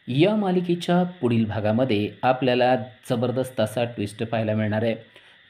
या मालिकेच्या पुढील भागामध्ये आपल्याला जबरदस्त असा ट्विस्ट पाहायला मिळणार आहे.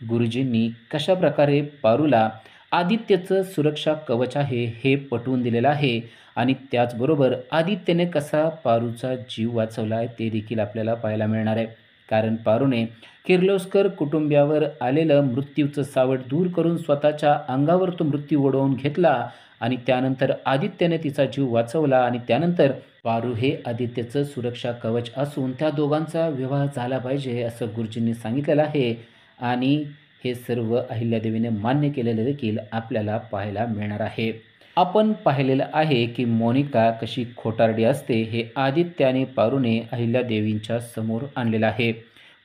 गुरुजींनी कशाप्रकारे पारूला आदित्यचं सुरक्षा कवच आहे हे पटवून दिलेलं आहे आणि त्याचबरोबर आदित्यने कसा पारूचा जीव वाचवला आहे ते देखील आपल्याला पाहायला मिळणार आहे. कारण पारूने किर्लोस्कर कुटुंबियावर आलेलं मृत्यूचं सावट दूर करून स्वतःच्या अंगावर तो मृत्यू ओढवून घेतला आणि त्यानंतर आदित्यने तिचा जीव वाचवला आणि त्यानंतर पारू हे आदित्यचं सुरक्षा कवच असून त्या दोघांचा विवाह झाला पाहिजे असं गुरुजींनी सांगितलेलं आहे आणि हे सर्व अहिल्यादेवीने मान्य केलेलं देखील आपल्याला पाहायला मिळणार आहे. आपण पाहिलेलं आहे की मोनिका कशी खोटारडी असते हे आदित्य आणि पारूने अहिल्यादेवींच्या समोर आणलेलं आहे.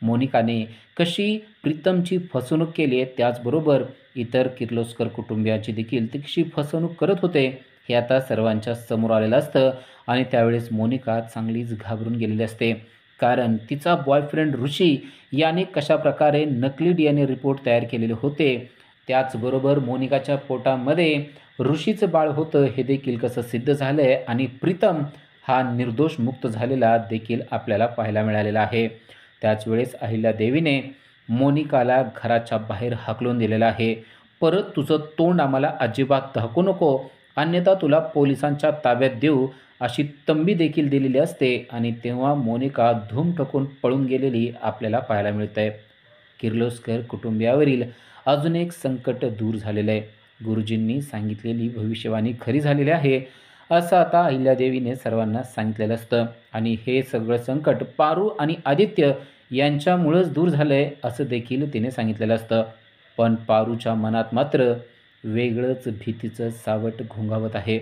मोनिकाने कशी प्रीतमची फसवणूक केली आहे त्याचबरोबर इतर किर्लोस्कर कुटुंबियांची देखील ती कशी फसवणूक करत होते हे आता सर्वांच्या समोर आलेलं असतं आणि त्यावेळेस मोनिका चांगलीच घाबरून गेलेली असते. कारण तिचा बॉयफ्रेंड ऋषी याने कशाप्रकारे नकली DNA रिपोर्ट तयार केलेले होते. त्याचबरोबर मोनिकाच्या पोटामध्ये ऋषीचं बाळ होतं हे देखील कसं सिद्ध झालं आहे आणि प्रीतम हा निर्दोष मुक्त झालेला देखील आपल्याला पाहायला मिळालेला आहे. त्याच वेळेस अहिल्यादेवीने मोनिकाला घराच्या बाहेर हाकलून दिलेलं आहे. परत तुझं तोंड आम्हाला अजिबात दाखवू नको, अन्यथा तुला पोलिसांच्या ताब्यात देऊ अशी तंबी देखील दिलेली असते आणि तेव्हा मोनिका धूम ठोकून पळून गेलेली आपल्याला पाहायला मिळते. किर्लोस्कर कुटुंबियावरील अजून एक संकट दूर झालेलं आहे. गुरुजींनी सांगितलेली भविष्यवाणी खरी झालेली आहे असं आता अहिल्यादेवीने सर्वांना सांगितलेलं असतं आणि हे सगळं संकट पारू आणि आदित्य यांच्यामुळंच दूर झालं आहे असं देखील तिने सांगितलेलं असतं. पण पारूच्या मनात मात्र वेगळंच भीतीचं सावट घोंघावत आहे.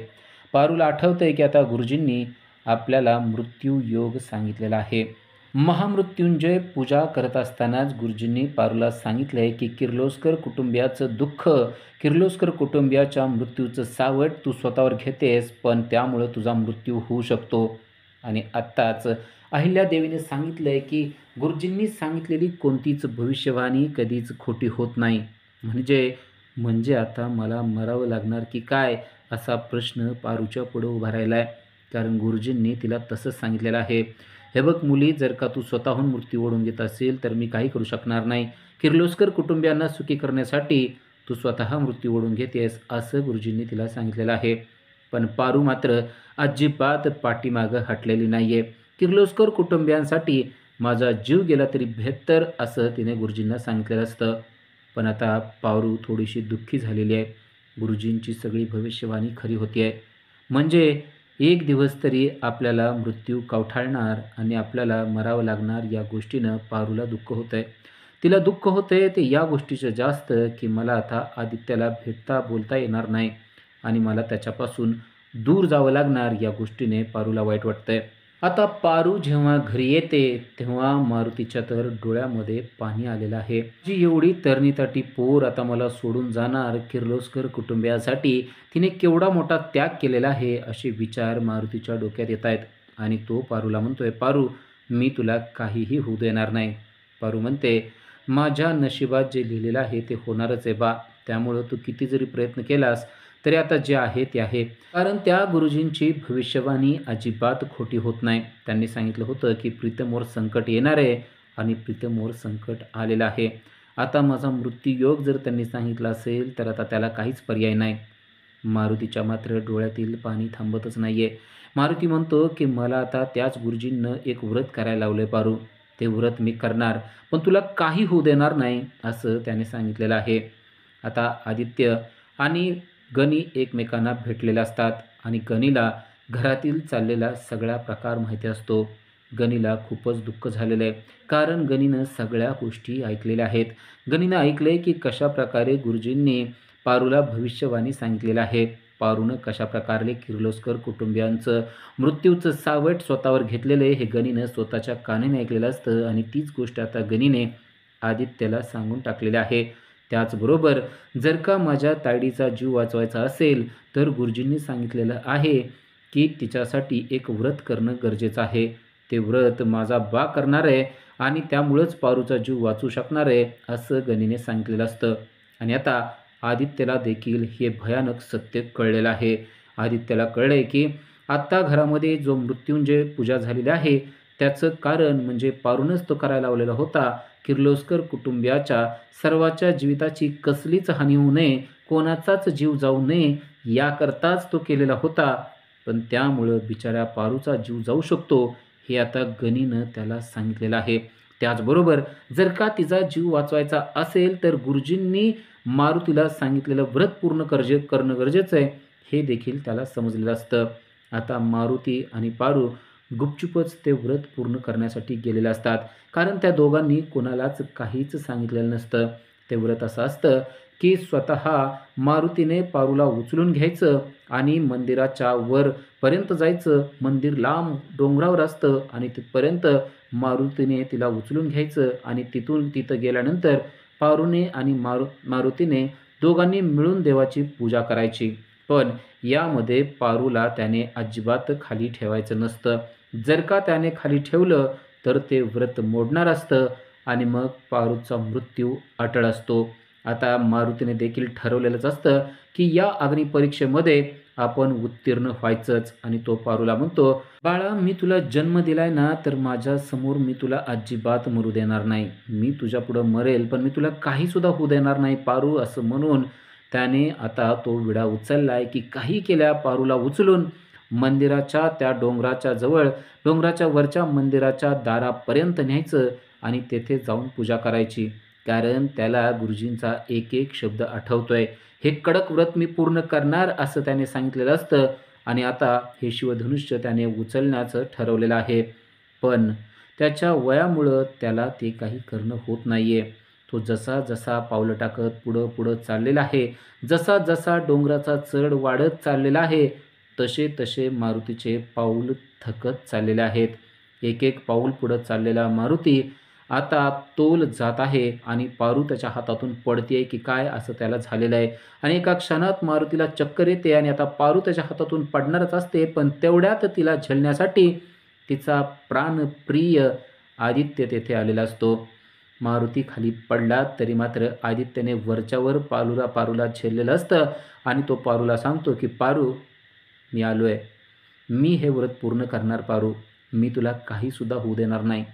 पारूला आठवतंय की आता गुरुजींनी आपल्याला मृत्यू योग सांगितलेला आहे. महामृत्युंजय पूजा करत असतानाच गुरुजींनी पारूला सांगितलंय की किर्लोस्कर कुटुंबियाचं दुःख, किर्लोस्कर कुटुंबियाच्या मृत्यूचं सावट तू स्वतःवर घेतेस, पण त्यामुळं तुझा मृत्यू होऊ शकतो. आणि आत्ताच अहिल्यादेवीने सांगितलंय की गुरुजींनी सांगितलेली कोणतीच भविष्यवाणी कधीच खोटी होत नाही. म्हणजे म्हणजे आता मला मरावं लागणार की काय असा प्रश्न पारूच्या पुढं उभा राहिला आहे. कारण गुरुजींनी तिला तसंच सांगितलेलं आहे. हे बघ मुली, जर का तू स्वतःहून मृत्यू ओढून घेत असेल तर मी काही करू शकणार नाही. किर्लोस्कर कुटुंबियांना सुखी करण्यासाठी तू स्वतः मृत्यू ओढून घेतेस असं गुरुजींनी तिला सांगितलेलं आहे. पण पारू मात्र अजिबात पाठीमागं हटलेली नाही आहे. किर्लोस्कर कुटुंबियांसाठी माझा जीव गेला तरी बेहत्तर असं तिने गुरुजींना सांगितलेलं असतं. पण आता पारू थोडीशी दुःखी झालेली आहे. गुरुजींची सगळी भविष्यवाणी खरी होती आहे. म्हणजे एक दिवस तरी आपल्याला मृत्यू कवठाळणार आणि आपल्याला मरावं लागणार या गोष्टीनं पारूला दुःख होतं आहे. तिला दुःख होतं आहे ते या गोष्टीचं जास्त की मला आता आदित्याला भेटता बोलता येणार नाही आणि मला त्याच्यापासून दूर जावं लागणार या गोष्टीने पारूला वाईट वाटतं आहे. आता पारू जेव्हा घरी येते तेव्हा मारुतीच्या तर डोळ्यामध्ये पाणी आलेलं आहे. जी एवढी तरणीताठी पोर आता मला सोडून जाणार, किर्लोस्कर कुटुंबियासाठी तिने केवढा मोठा त्याग केलेला आहे असे विचार मारुतीच्या डोक्यात येत आहेत. आणि तो पारूला म्हणतोय, पारू मी तुला काहीही होऊ देणार नाही. पारू म्हणते, माझ्या नशिबात जे लिहिलेलं आहे ते होणारच आहे बा, त्यामुळं तू किती जरी प्रयत्न केलास तरी आता जे आहे ते आहे. कारण त्या गुरुजींची भविष्यवाणी अजिबात खोटी होत नाही. त्यांनी सांगितलं होतं की प्रीतमवर संकट येणार आहे आणि प्रीतमवर संकट आलेलं आहे. आता माझा मृत्यूयोग जर त्यांनी सांगितला असेल तर आता त्याला काहीच पर्याय नाही. मारुतीच्या मात्र डोळ्यातील पाणी थांबतच नाही आहे. मारुती म्हणतो की मला आता त्याच गुरुजींनं एक व्रत करायला लावलं आहे पारू. ते व्रत मी करणार, पण तुला काही होऊ देणार नाही असं त्याने सांगितलेलं आहे. आता आदित्य आणि गणी एकमेकांना भेटलेले असतात आणि गणीला घरातील चाललेला सगळा प्रकार माहिती असतो. गणीला खूपच दुःख झालेलं आहे. कारण गणीनं सगळ्या गोष्टी ऐकलेल्या आहेत. गणीनं ऐकलं आहे की कशाप्रकारे गुरुजींनी पारूला भविष्यवाणी सांगितलेलं आहे. पारूनं कशाप्रकारे किर्लोस्कर कुटुंबियांचं मृत्यूचं सावट स्वतःवर घेतलेलं आहे हे गणीनं स्वतःच्या कानाने ऐकलेलं असतं आणि तीच गोष्ट आता गणीने आदित्यला सांगून टाकलेलं आहे. त्याचबरोबर जर का माझ्या तायडीचा जीव वाचवायचा असेल तर गुरुजींनी सांगितलेलं आहे की तिच्यासाठी एक व्रत करणं गरजेचं आहे. ते व्रत माझा बा करणार आहे आणि त्यामुळंच पारूचा जीव वाचू शकणार आहे असं गणीने सांगितलेलं असतं. आणि आता आदित्यला देखील हे भयानक सत्य कळलेलं आहे. आदित्यला कळलं आहे की आत्ता घरामध्ये जो मृत्युंजय पूजा झालेली आहे त्याचं कारण म्हणजे पारूनच तो करायला लावलेला होता. किर्लोस्कर कुटुंबियाच्या सर्वांच्या जीविताची कसलीच हानी होऊ नये, कोणाचाच जीव जाऊ नये याकरताच तो केलेला होता. पण त्यामुळं बिचाऱ्या पारूचा जीव जाऊ शकतो, हे आता गनीनं त्याला सांगितलेलं आहे. त्याचबरोबर जर का तिचा जीव वाचवायचा असेल, तर गुरुजींनी मारुतीला सांगितलेलं व्रत पूर्ण करणं गरजेचं आहे, हे देखील त्याला समजलेलं असतं. आता मारुती आणि पारू गुपचूपच ते व्रत पूर्ण करण्यासाठी गेलेले असतात. कारण त्या दोघांनी कोणालाच काहीच सांगितलेलं नसतं. ते व्रत असं असतं, की स्वतः मारुतीने पारूला उचलून घ्यायचं आणि मंदिराच्या वरपर्यंत जायचं. मंदिर लांब डोंगरावर असतं आणि तिथपर्यंत मारुतीने तिला उचलून घ्यायचं आणि तिथं गेल्यानंतर पारूने आणि मारुतीने दोघांनी मिळून देवाची पूजा करायची. पण यामध्ये पारूला त्याने अजिबात खाली ठेवायचं नसतं. जर का त्याने खाली ठेवलं तर ते व्रत मोडणार असतं आणि मग पारूचा मृत्यू अटळ असतो. आता मारुतीने देखील ठरवलेलंच असतं, की या अग्निपरीक्षेमध्ये आपण उत्तीर्ण व्हायचंच आणि तो पारूला म्हणतो, "बाळा, मी तुला जन्म दिलाय ना, तर माझ्यासमोर मी तुला अजिबात मरू देणार नाही. मी तुझ्यापुढं मरेल, पण मी तुला काहीसुद्धा होऊ देणार नाही पारू." असं म्हणून त्याने आता तो विडा उचललाय, की काही केल्या पारूला उचलून मंदिराच्या त्या डोंगराच्या वरच्या मंदिराच्या दारापर्यंत न्यायचं आणि तेथे जाऊन पूजा करायची. कारण त्याला गुरुजींचा एक शब्द आठवतोय. हे कडक व्रत मी पूर्ण करणार असं त्याने सांगितलेलं असतं आणि आता हे शिवधनुष्य त्याने उचलण्याचं ठरवलेलं आहे. पण त्याच्या वयामुळं त्याला ते काही करणं होत नाहीये. तो जसा पावलं टाकत पुढं चाललेला आहे, जसा डोंगराचा चढ वाढत चाललेला आहे, तसे मारुतीचे पाऊल थकत चाललेले आहेत. एक पाऊल पुढं चाललेला मारुती आता तोल जात आहे आणि पारू त्याच्या हातातून पडतेय की काय असं त्याला झालेलं आहे. आणि एका क्षणात मारुतीला चक्कर येते आणि आता पारू त्याच्या हातातून पडणारच असते. पण तेवढ्यात तिला झेलण्यासाठी तिचा प्राणप्रिय आदित्य तेथे आलेला असतो. मारुती खाली पडला तरी मात्र आदित्यने वरच्यावर पारूला झेललेलं असतं आणि तो पारूला सांगतो, की "पारू, मी आलोय. मी हे व्रत पूर्ण करणार पारू. मी तुला काहीसुद्धा होऊ देणार नाही."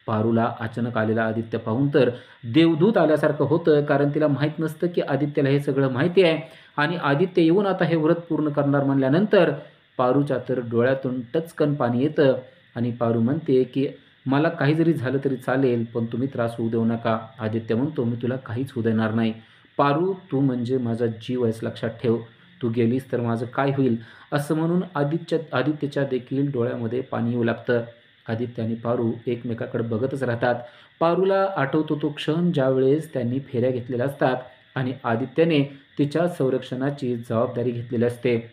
पारूला अचानक आलेला आदित्य पाहून तर देवदूत आल्यासारखं होतं. कारण तिला माहीत नसतं, की आदित्यला हे सगळं माहिती आहे आणि आदित्य येऊन आता हे व्रत पूर्ण करणार म्हणल्यानंतर पारूच्या तर डोळ्यातून टचकन पाणी येतं आणि पारू म्हणते, की "मला काही जरी झालं तरी चालेल, पण तुम्ही त्रास होऊ देऊ नका." आदित्य म्हणतो, "मी तुला काहीच होऊ देणार नाही. पारू, तू म्हणजे माझा जीव आहेस, लक्षात ठेव. तू गेलीस तर माझं काय होईल?" असं म्हणून आदित्यच्या देखील डोळ्यामध्ये पाणी येऊ लागतं. आदित्य आणि पारू एकमेकाकडे बघतच राहतात. पारूला आठवतो तो क्षण ज्यावेळेस त्यांनी फेऱ्या घेतलेल्या असतात आणि आदित्यने तिच्या संरक्षणाची जबाबदारी घेतलेली असते.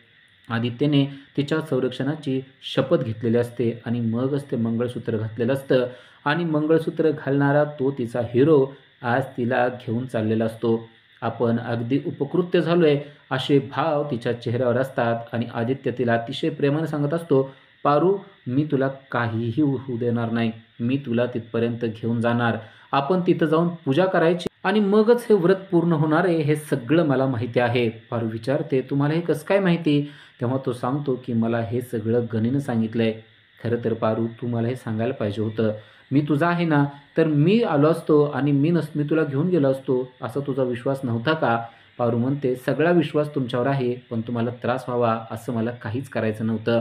आदित्यने तिच्या संरक्षणाची शपथ घेतलेली असते आणि मगच ते मंगळसूत्र घातलेलं असतं आणि मंगळसूत्र घालणारा तो तिचा हिरो आज तिला घेऊन चाललेला असतो. आपण अगदी उपकृत्य झालोय असे भाव तिच्या चेहऱ्यावर असतात आणि आदित्य तिला अतिशय प्रेमाने सांगत असतो, "पारू, मी तुला काहीही होऊ देणार नाही. मी तुला तिथपर्यंत घेऊन जाणार. आपण तिथं जाऊन पूजा करायची आणि मगच हे व्रत पूर्ण होणार आहे, हे सगळं मला माहिती आहे." पारू विचारते, "तुम्हाला हे कसं काय माहिती?" तेव्हा तो सांगतो, की "मला हे सगळं गणेनं सांगितलंय." "खरं तर पारू, तू मला हे सांगायला पाहिजे होतं. मी तुझा आहे ना, तर मी आलो असतो आणि मी तुला घेऊन गेलो असतो. असा तुझा विश्वास नव्हता का?" पारू म्हणते, "सगळा विश्वास तुमच्यावर आहे, पण तुम्हाला त्रास व्हावा असं मला काहीच करायचं नव्हतं."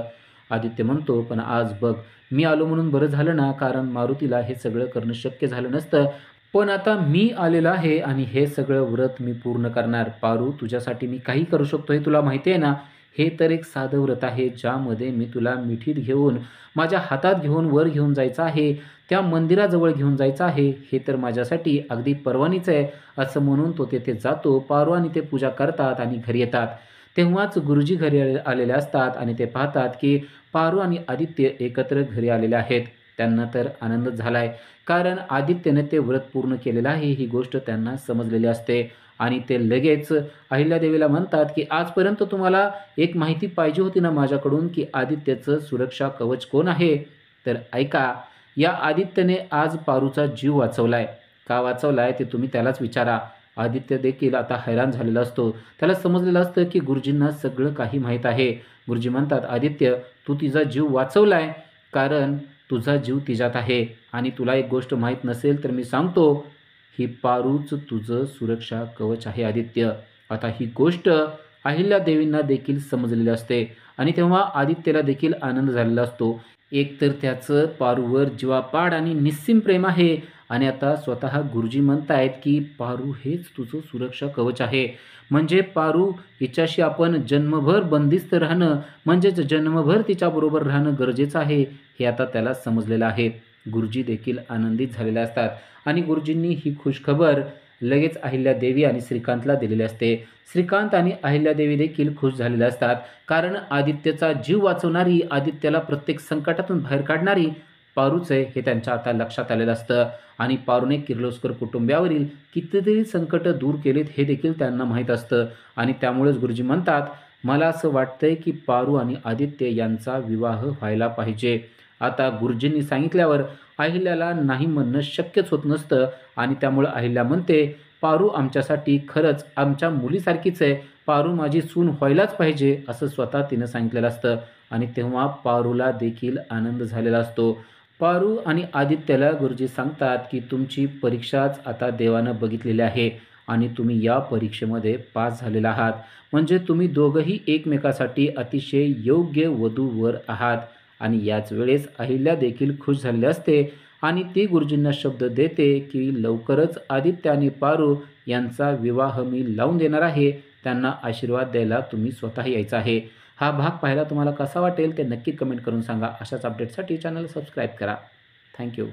आदित्य म्हणतो, "पण आज बघ, मी आलो म्हणून बरं झालं ना, कारण मारुतीला हे सगळं करणं शक्य झालं नसतं. पण आता मी आलेलो आहे आणि हे सगळं व्रत मी पूर्ण करणार. पारू, तुझ्यासाठी मी काही करू शकतो हे तुला माहिती आहे ना? हे तर एक साधं व्रत आहे, ज्यामध्ये मी तुला मिठीत घेऊन, माझ्या हातात घेऊन वर घेऊन जायचं आहे. त्या मंदिराजवळ घेऊन जायचं आहे. हे तर माझ्यासाठी अगदी पर्वणीच आहे." असं म्हणून तो तेथे जातो. पारू आणि ते पूजा करतात आणि घरी येतात. तेव्हाच गुरुजी घरी आलेले असतात आणि ते पाहतात, की पारू आणि आदित्य एकत्र घरी आलेले आहेत. त्यांना तर आनंदच झालाय. कारण आदित्यने ते व्रत पूर्ण केलेलं आहे, ही गोष्ट त्यांना समजलेली असते आणि ते लगेच अहिल्यादेवीला म्हणतात, की "आजपर्यंत तुम्हाला एक माहिती पाहिजे होती ना माझ्याकडून, की आदित्यचं सुरक्षा कवच कोण आहे? तर ऐका, या आदित्यने आज पारूचा जीव वाचवलाय. का वाचवलाय ते तुम्ही त्यालाच विचारा." आदित्य देखील आता हैराण झालेला असतो. त्याला समजलेलं असतं, की गुरुजींना सगळं काही माहीत आहे. गुरुजी म्हणतात, "आदित्य, तू तिचा जीव वाचवलाय कारण तुझा जीव तिच्यात आहे आणि तुला एक गोष्ट माहीत नसेल तर मी सांगतो, ही पारूच तुझं सुरक्षा कवच आहे आदित्य. आता ही गोष्ट अहिल्यादेवींना देखील समजलेली असते आणि तेव्हा आदित्यला देखील आनंद झालेला असतो. एकतर त्याचं पारूवर जीवापाड आणि निस्सीम प्रेम आहे आणि आता स्वतः गुरुजी म्हणतायत की पारू हेच तुझं सुरक्षा कवच आहे. म्हणजे पारू हिच्याशी आपण जन्मभर बंदिस्त राहणं म्हणजेच जन्मभर तिच्याबरोबर राहणं गरजेचं आहे, हे आता त्याला समजलेलं आहे. गुरुजी देखील आनंदित झालेले असतात आणि गुरुजींनी ही खुशखबर लगेच अहिल्यादेवी आणि श्रीकांतला दिलेली असते. श्रीकांत आणि अहिल्यादेवी देखील खुश झालेले असतात, कारण आदित्यचा जीव वाचवणारी, आदित्यला प्रत्येक संकटातून बाहेर काढणारी पारूच आहे हे त्यांच्या आता लक्षात आलेलं असतं आणि पारूने किर्लोस्कर कुटुंबियावरील कितीतरी संकट दूर केलेत हे देखील त्यांना माहीत असतं आणि त्यामुळेच गुरुजी म्हणतात, मला असं वाटतंय की पारू आणि आदित्य यांचा विवाह व्हायला पाहिजे. आता गुरुजींनी सांगितल्यावर अहिल्याला नाही म्हणणं शक्यच होत नसतं आणि त्यामुळं अहिल्या म्हणते, पारू आमच्यासाठी खरंच आमच्या मुलीसारखीच आहे. पारू माझी सून व्हायलाच पाहिजे असं स्वतः तिनं सांगितलेलं असतं आणि तेव्हा पारूला देखील आनंद झालेला असतो. पारू आणि आदित्यला गुरुजी सांगतात की तुमची परीक्षाच आता देवानं बघितलेली आहे आणि तुम्ही या परीक्षेमध्ये पास झालेला आहात. म्हणजे तुम्ही दोघंही एकमेकासाठी अतिशय योग्य वधू-वर आहात आणि याच वेळेस अहिल्या देखील खुश झालेली असते आणि ती गुरुजींना शब्द देते की लवकरच आदित्य आणि पारू यांचा विवाह मी लावून देणार आहे. त्यांना आशीर्वाद द्यायला तुम्ही स्वतः यायचं आहे. हा भाग पाहायला तुम्हाला कसा वाटेल ते नक्की कमेंट करून सांगा. अशाच अपडेटसाठी चॅनल सबस्क्राईब करा. Thank you.